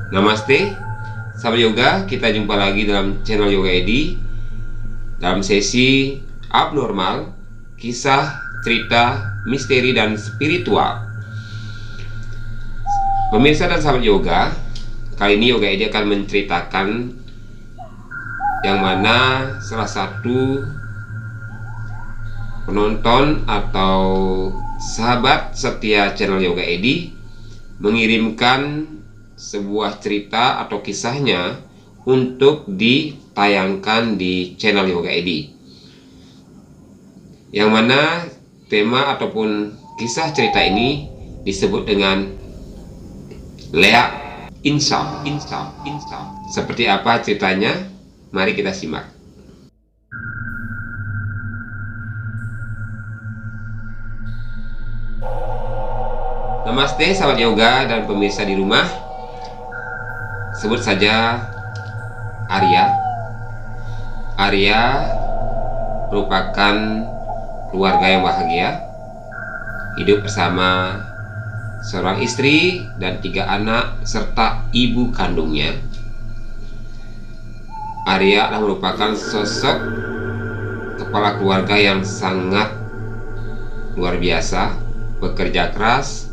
Namaste, sahabat yoga. Kita jumpa lagi dalam channel Yoga Edi dalam sesi abnormal, kisah, cerita, misteri, dan spiritual. Pemirsa dan sahabat yoga, kali ini Yoga Edi akan menceritakan yang mana salah satu penonton atau sahabat setia channel Yoga Edi mengirimkan sebuah cerita atau kisahnya untuk ditayangkan di channel Yoga Edi, yang mana tema ataupun kisah cerita ini disebut dengan Lea Insya. Seperti apa ceritanya? Mari kita simak. Namaste sahabat yoga dan pemirsa di rumah. Sebut saja Arya. Arya merupakan keluarga yang bahagia, hidup bersama seorang istri dan 3 anak serta ibu kandungnya. Arya adalah merupakan sosok kepala keluarga yang sangat luar biasa, bekerja keras,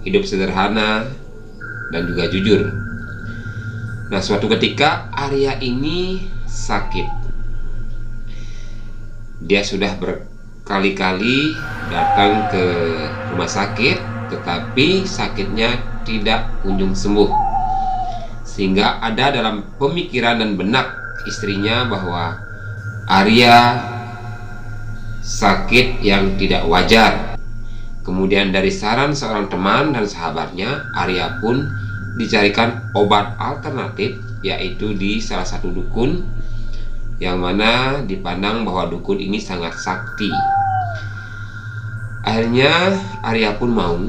hidup sederhana, dan juga jujur. Nah, suatu ketika Arya ini sakit. Dia sudah berkali-kali datang ke rumah sakit, tetapi sakitnya tidak kunjung sembuh. Sehingga ada dalam pemikiran dan benak istrinya bahwa Arya sakit yang tidak wajar. Kemudian dari saran seorang teman dan sahabatnya, Arya pun dicarikan obat alternatif, yaitu di salah satu dukun yang mana dipandang bahwa dukun ini sangat sakti. Akhirnya Arya pun mau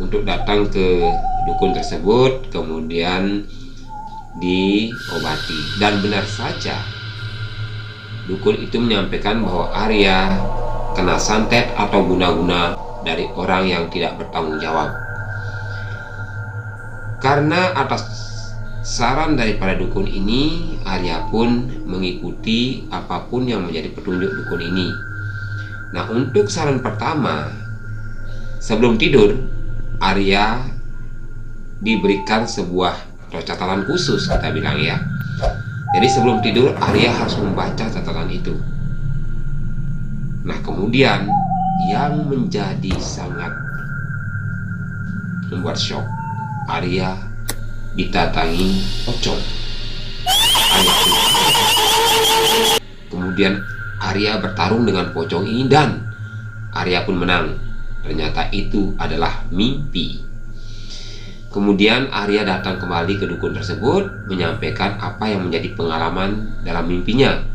untuk datang ke dukun tersebut, kemudian diobati. Dan benar saja, dukun itu menyampaikan bahwa Arya kena santet atau guna-guna dari orang yang tidak bertanggung jawab. Karena atas saran daripada dukun ini, Arya pun mengikuti apapun yang menjadi petunjuk dukun ini. Nah, untuk saran pertama, sebelum tidur, Arya diberikan sebuah catatan khusus, kita bilang ya. Jadi sebelum tidur, Arya harus membaca catatan itu. Nah, kemudian yang menjadi sangat membuat shock, Arya ditatangi pocong. Kemudian Arya bertarung dengan pocong ini dan Arya pun menang. Ternyata itu adalah mimpi. Kemudian Arya datang kembali ke dukun tersebut, menyampaikan apa yang menjadi pengalaman dalam mimpinya.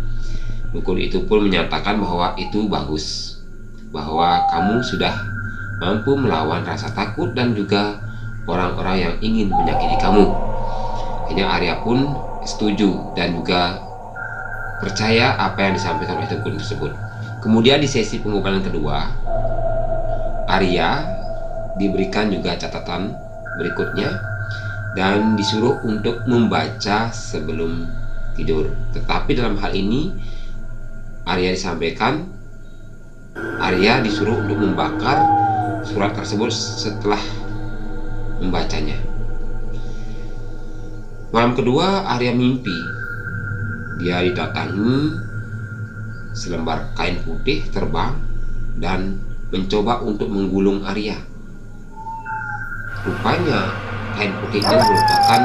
Dukun itu pun menyatakan bahwa itu bagus, bahwa kamu sudah mampu melawan rasa takut dan juga orang-orang yang ingin menyakiti kamu. Akhirnya Arya pun setuju dan juga percaya apa yang disampaikan oleh dukun tersebut. Kemudian di sesi pengobatan kedua, Arya diberikan juga catatan berikutnya dan disuruh untuk membaca sebelum tidur. Tetapi dalam hal ini Arya disampaikan, Arya disuruh untuk membakar surat tersebut setelah membacanya. Malam kedua Arya mimpi dia didatangi selembar kain putih terbang dan mencoba untuk menggulung Arya. Rupanya kain putih ini merupakan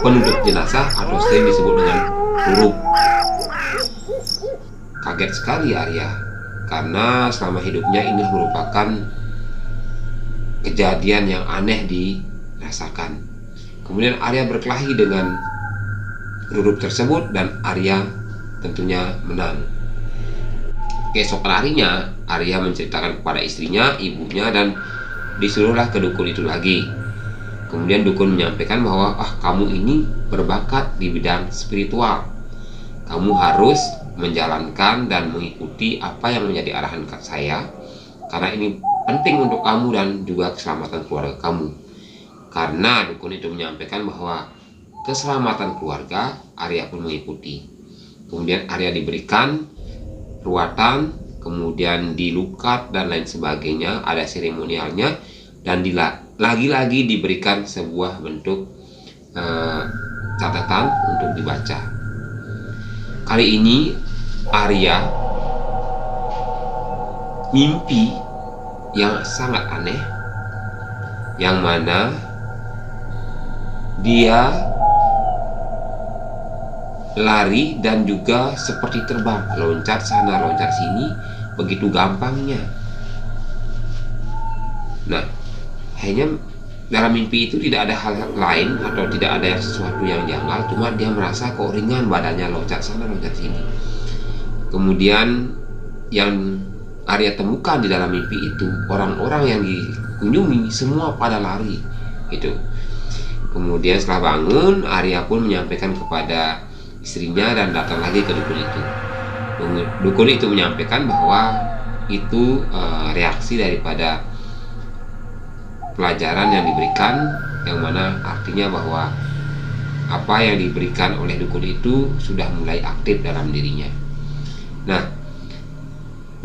penutup jenazah atau sering disebut dengan huruf. Kaget sekali Arya, karena selama hidupnya ini merupakan kejadian yang aneh dirasakan. Kemudian Arya berkelahi dengan huruf tersebut dan Arya tentunya menang. Keesokan harinya Arya menceritakan kepada istrinya, ibunya, dan disuruhlah ke dukun itu lagi. Kemudian dukun menyampaikan bahwa kamu ini berbakat di bidang spiritual. kamu harus menjalankan dan mengikuti apa yang menjadi arahan saya, karena ini penting untuk kamu dan juga keselamatan keluarga kamu. Karena dukun itu menyampaikan bahwa keselamatan keluarga, Arya pun mengikuti. Kemudian Arya diberikan ruatan, kemudian dilukat dan lain sebagainya, ada seremonialnya, dan lagi-lagi diberikan sebuah bentuk catatan untuk dibaca. Kali ini Arya mimpi yang sangat aneh, yang mana dia lari dan juga seperti terbang, loncat sana loncat sini begitu gampangnya. Nah, hanya dalam mimpi itu tidak ada hal lain atau tidak ada sesuatu yang janggal, cuma dia merasa kok ringan badannya, loncat sana loncat sini. Kemudian yang Arya temukan di dalam mimpi itu, orang-orang yang dikunjungi semua pada lari gitu. Kemudian setelah bangun, Arya pun menyampaikan kepada istrinya dan datang lagi ke dukun itu. Dukun itu menyampaikan bahwa itu reaksi daripada pelajaran yang diberikan, yang mana artinya bahwa apa yang diberikan oleh dukun itu sudah mulai aktif dalam dirinya. Nah,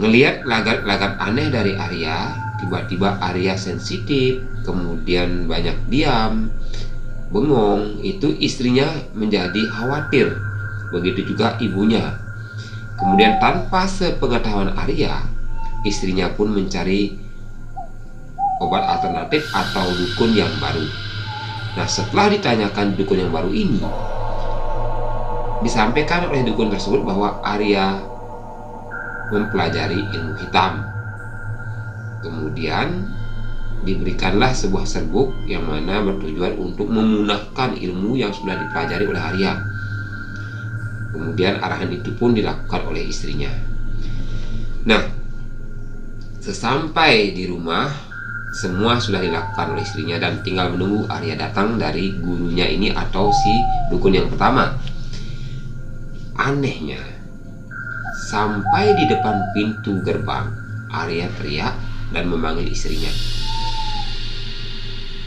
ngelihat lagat-lagat aneh dari Arya, tiba-tiba Arya sensitif, kemudian banyak diam, bengong, itu istrinya menjadi khawatir, begitu juga ibunya. Kemudian tanpa sepengetahuan Arya, istrinya pun mencari obat alternatif atau dukun yang baru. Nah, setelah ditanyakan dukun yang baru ini, disampaikan oleh dukun tersebut bahwa Arya mempelajari ilmu hitam. Kemudian diberikanlah sebuah serbuk yang mana bertujuan untuk memunahkan ilmu yang sudah dipelajari oleh Arya. Kemudian arahan itu pun dilakukan oleh istrinya. Nah, sesampai di rumah, semua sudah dilakukan oleh istrinya dan tinggal menunggu Arya datang dari gurunya ini atau si dukun yang pertama. Anehnya, sampai di depan pintu gerbang, Arya teriak dan memanggil istrinya.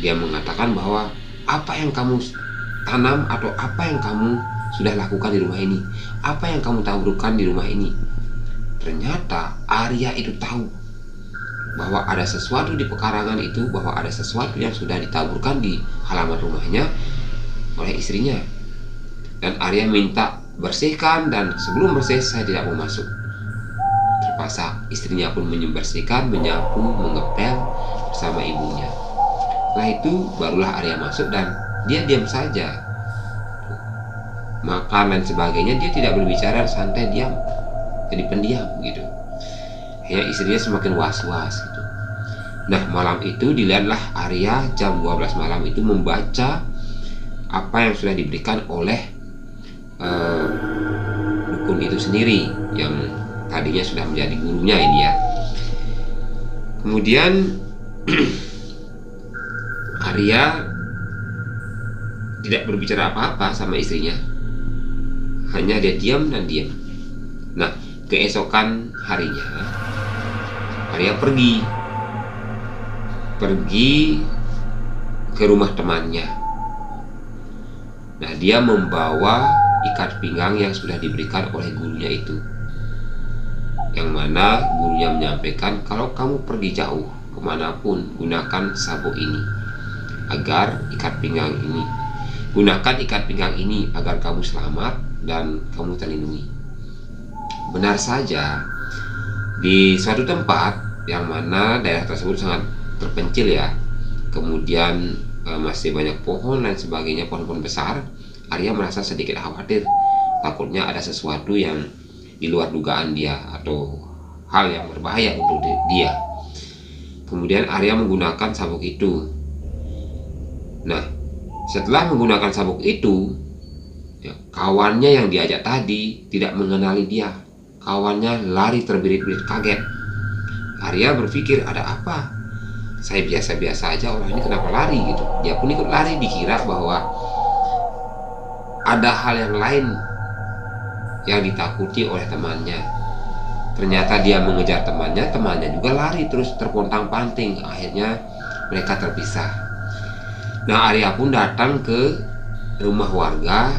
Dia mengatakan bahwa apa yang kamu tanam atau apa yang kamu sudah lakukan di rumah ini, apa yang kamu taburkan di rumah ini. Ternyata Arya itu tahu bahwa ada sesuatu di pekarangan itu, bahwa ada sesuatu yang sudah ditaburkan di halaman rumahnya oleh istrinya. Dan Arya minta bersihkan, dan sebelum bersih saya tidak mau masuk. Terpaksa istrinya pun membersihkan, menyapu, mengepel bersama ibunya. Setelah itu barulah Arya masuk dan dia diam saja, makan dan sebagainya. Dia tidak berbicara, santai, diam, jadi pendiam gitu. Ya, istrinya semakin was-was gitu. Nah, malam itu dilihatlah Arya jam 12 malam itu membaca apa yang sudah diberikan oleh dukun itu sendiri, yang tadinya sudah menjadi gurunya ini ya. Kemudian Arya tidak berbicara apa-apa sama istrinya, hanya dia diam dan diam. Nah, keesokan harinya Arya pergi ke rumah temannya. Nah, dia membawa ikat pinggang yang sudah diberikan oleh gurunya itu, yang mana gurunya menyampaikan kalau kamu pergi jauh kemanapun, gunakan sabuk ini agar gunakan ikat pinggang ini agar kamu selamat dan kamu terlindungi. Benar saja, di suatu tempat yang mana daerah tersebut sangat terpencil ya, kemudian masih banyak pohon dan sebagainya, pohon-pohon besar. Arya merasa sedikit khawatir, takutnya ada sesuatu yang di luar dugaan dia atau hal yang berbahaya untuk dia. Kemudian Arya menggunakan sabuk itu. Nah, setelah menggunakan sabuk itu, ya, kawannya yang diajak tadi tidak mengenali dia. Kawannya lari terbirit-birit kaget. Arya berpikir, ada apa? Saya biasa-biasa aja, orang ini kenapa lari gitu. Dia pun ikut lari, dikira bahwa ada hal yang lain yang ditakuti oleh temannya. Ternyata dia mengejar temannya, temannya juga lari terus terpontang-panting. Akhirnya mereka terpisah. Nah, Arya pun datang ke rumah warga.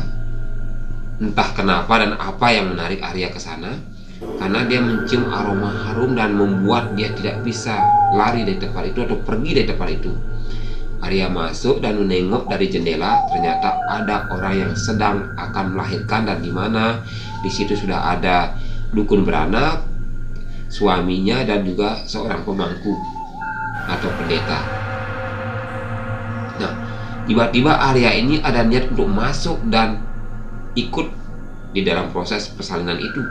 Entah kenapa dan apa yang menarik Arya ke sana, karena dia mencium aroma harum dan membuat dia tidak bisa lari dari tempat itu atau pergi dari tempat itu. Arya masuk dan menengok dari jendela. Ternyata ada orang yang sedang akan melahirkan, dan di mana di situ sudah ada dukun beranak, suaminya, dan juga seorang pemangku atau pendeta. Nah, tiba-tiba Arya ini ada niat untuk masuk dan ikut di dalam proses persalinan itu.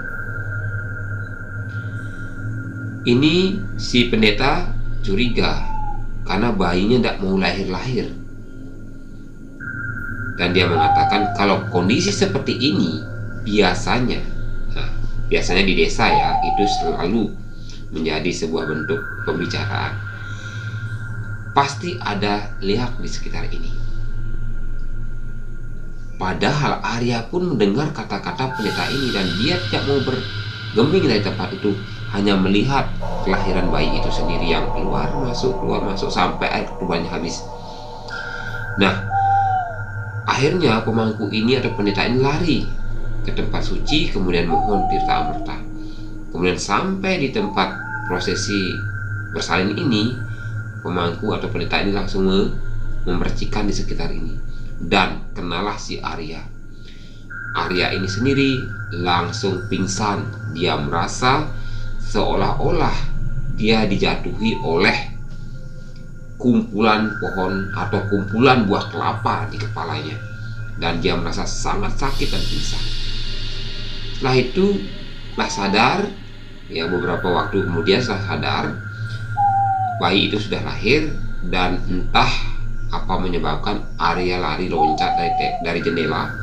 Ini si pendeta curiga karena bayinya tidak mau lahir-lahir. Dan dia mengatakan kalau kondisi seperti ini biasanya di desa ya, itu selalu menjadi sebuah bentuk pembicaraan. Pasti ada liak di sekitar ini. Padahal Arya pun mendengar kata-kata pendeta ini dan dia tidak mau bergeming dari tempat itu, hanya melihat kelahiran bayi itu sendiri yang keluar masuk sampai air ketubannya habis. Nah, akhirnya pemangku ini atau pendeta ini lari ke tempat suci, kemudian mohon tirta amerta. Kemudian sampai di tempat prosesi bersalin ini, pemangku atau pendeta ini langsung memercikan di sekitar ini, dan kenalah si Arya. Arya ini sendiri langsung pingsan. Dia merasa seolah-olah dia dijatuhi oleh kumpulan pohon atau kumpulan buah kelapa di kepalanya, dan dia merasa sangat sakit dan pingsan. Setelah itu lah sadar, ya beberapa waktu kemudian setelah sadar, bayi itu sudah lahir. Dan entah apa menyebabkan Arya lari loncat dari jendela,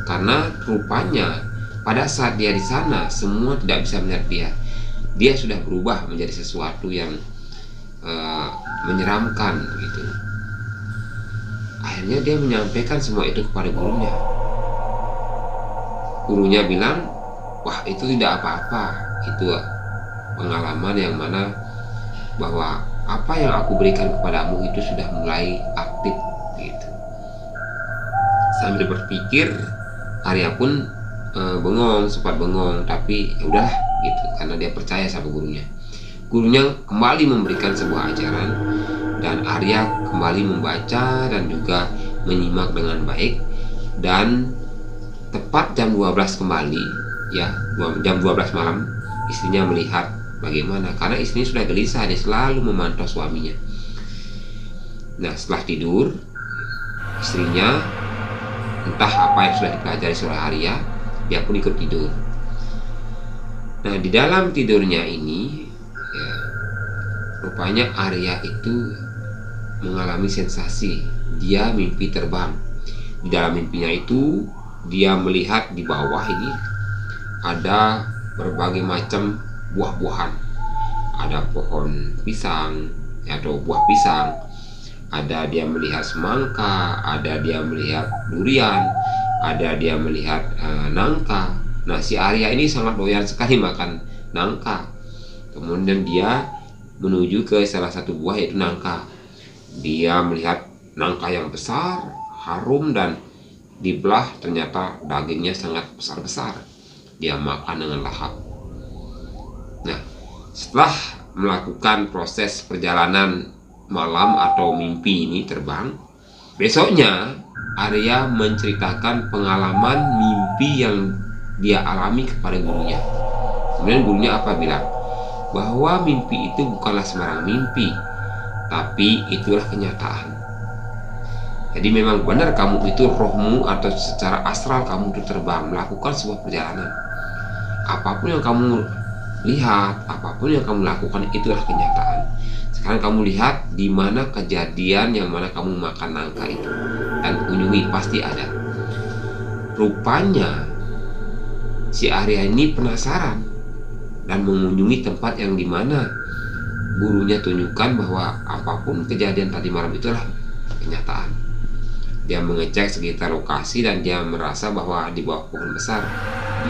karena rupanya pada saat dia di sana semua tidak bisa melihat dia. Dia sudah berubah menjadi sesuatu yang menyeramkan gitu. Akhirnya dia menyampaikan semua itu kepada gurunya. Gurunya bilang, wah itu tidak apa-apa, itu pengalaman yang mana bahwa apa yang aku berikan kepadamu itu sudah mulai aktif gitu. Sambil berpikir, Arya pun sempat bengong, tapi ya udahlah gitu, karena dia percaya sama gurunya. Gurunya kembali memberikan sebuah ajaran, dan Arya kembali membaca dan juga menyimak dengan baik. Dan tepat jam 12 kembali, ya jam 12 malam, istrinya melihat bagaimana, karena istrinya sudah gelisah, dia selalu memantau suaminya. Nah, setelah tidur, istrinya entah apa yang sudah dipelajari oleh Arya, dia pun ikut tidur. Nah, di dalam tidurnya ini ya, rupanya Arya itu mengalami sensasi. Dia mimpi terbang. Di dalam mimpinya itu dia melihat di bawah ini ada berbagai macam buah-buahan. Ada pohon pisang atau buah pisang, ada dia melihat semangka, ada dia melihat durian, ada dia melihat nangka. Nah, si Arya ini sangat doyan sekali makan nangka. Kemudian dia menuju ke salah satu buah, yaitu nangka. Dia melihat nangka yang besar, harum, dan dibelah ternyata dagingnya sangat besar-besar. Dia makan dengan lahap. Nah, setelah melakukan proses perjalanan malam atau mimpi ini terbang, besoknya Arya menceritakan pengalaman mimpi yang dia alami kepada gurunya. Kemudian gurunya apa bilang? Bahwa mimpi itu bukanlah sembarang mimpi, tapi itulah kenyataan. Jadi memang benar kamu itu rohmu atau secara astral kamu itu terbang melakukan sebuah perjalanan. Apapun yang kamu lihat, apapun yang kamu lakukan, itulah kenyataan. Sekarang kamu lihat di mana kejadian yang mana kamu makan nangka itu, dan kunjungi, pasti ada. Rupanya si Arya ini penasaran dan mengunjungi tempat yang dimana gurunya tunjukkan bahwa apapun kejadian tadi malam itulah kenyataan. Dia mengecek sekitar lokasi dan dia merasa bahwa di bawah pohon besar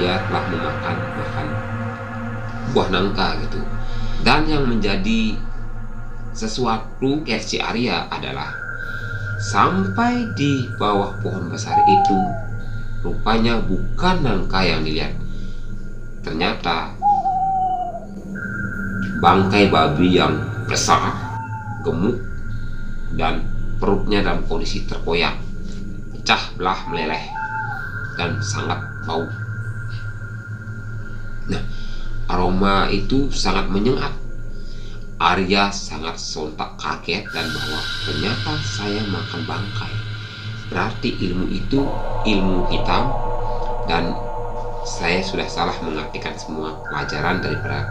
dia telah makan buah nangka gitu. Dan yang menjadi sesuatu si Arya adalah sampai di bawah pohon besar itu rupanya bukan nangka yang dilihat. Ternyata bangkai babi yang besar, gemuk, dan perutnya dalam kondisi terkoyak, pecah belah meleleh, dan sangat bau. Nah, aroma itu sangat menyengat. Arya sangat sontak kaget dan bahwa ternyata saya makan bangkai. Berarti ilmu itu ilmu hitam dan saya sudah salah mengartikan semua pelajaran daripada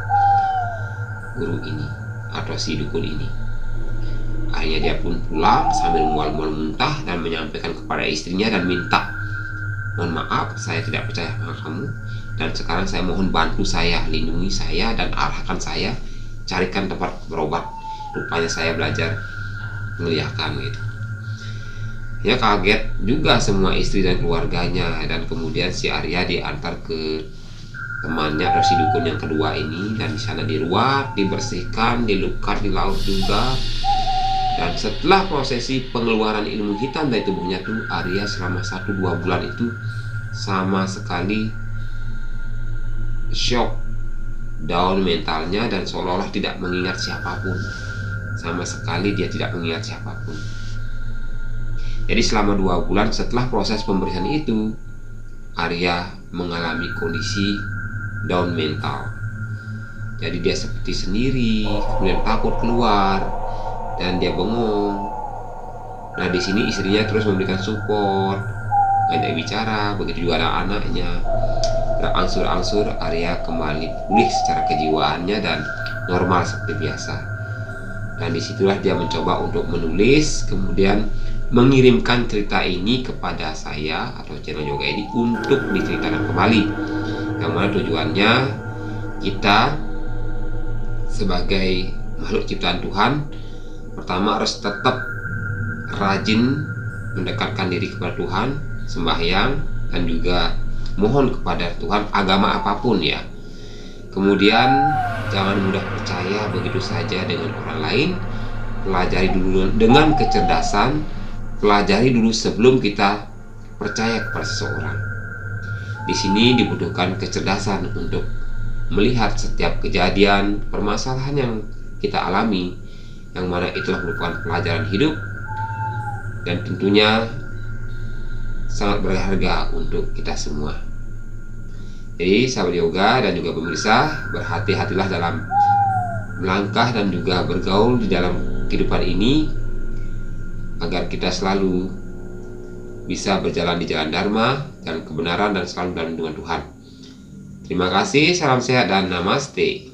guru ini atau si dukun ini. Akhirnya dia pun pulang sambil mual-mual muntah dan menyampaikan kepada istrinya dan minta, mohon maaf saya tidak percaya sama kamu, dan sekarang saya mohon bantu saya, lindungi saya dan arahkan saya, carikan tempat berobat. Rupanya saya belajar mengliahkan gitu. Ya kaget juga semua istri dan keluarganya, dan kemudian si Arya diantar ke temannya atau si dukun yang kedua ini, dan di sana diruat, dibersihkan, dilukat di laut juga. Dan setelah prosesi pengeluaran ilmu hitam dari tubuhnya tuh, Arya selama 1-2 bulan itu sama sekali shock, down mentalnya, dan seolah-olah tidak mengingat siapapun. Sama sekali dia tidak mengingat siapapun. Jadi selama 2 bulan setelah proses pembersihan itu, Arya mengalami kondisi down mental. Jadi dia seperti sendiri, kemudian takut keluar, dan dia bengong. Nah di sini istrinya terus memberikan support, ngajak bicara, begitu juga anak-anaknya. Nah angsur-angsur Arya kembali pulih secara kejiwaannya dan normal seperti biasa. Dan disitulah dia mencoba untuk menulis, kemudian mengirimkan cerita ini kepada saya atau channel Yoga ini untuk diceritakan kembali. Yang mana tujuannya kita sebagai makhluk ciptaan Tuhan, pertama harus tetap rajin mendekatkan diri kepada Tuhan, sembahyang, dan juga mohon kepada Tuhan agama apapun ya. Kemudian jangan mudah percaya begitu saja dengan orang lain. Pelajari dulu dengan kecerdasan, pelajari dulu sebelum kita percaya kepada seseorang. Di sini dibutuhkan kecerdasan untuk melihat setiap kejadian, permasalahan yang kita alami, yang mana itulah merupakan pelajaran hidup dan tentunya sangat berharga untuk kita semua. Jadi sahabat yoga dan juga pemirsa, berhati-hatilah dalam melangkah dan juga bergaul di dalam kehidupan ini, agar kita selalu bisa berjalan di jalan dharma dan kebenaran dan selalu dalam lindungan Tuhan. Terima kasih, salam sehat dan namaste.